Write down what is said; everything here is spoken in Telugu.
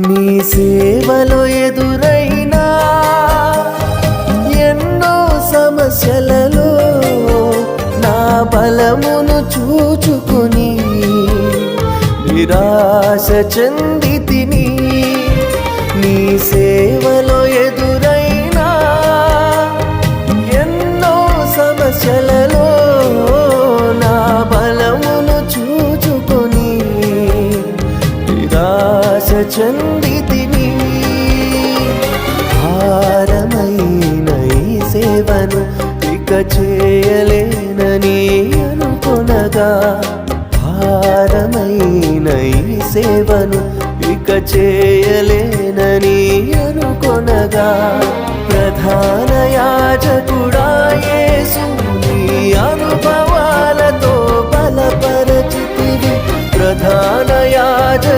నీ సేవలో ఎదురైనా ఎన్నో సమస్యలలో నా బలమును చూచుకొని నిరాశ చెందితిని. నీ సేవలో ఎదురైనా ఎన్నో సమస్యలలో నా బలమును చూచుకొని నిరాశ చెందితిని. భారమైన ఈ సేవను ఇక చేయలేనని అనుకొనగా, భారమైన ఈ సేవను ఇక చేయలేనని అనుకొనగా, ప్రధాన యాజకుడా యేసు నీ అనుభవాలతో బలపరచితివి. ప్రధాన యాజకుడా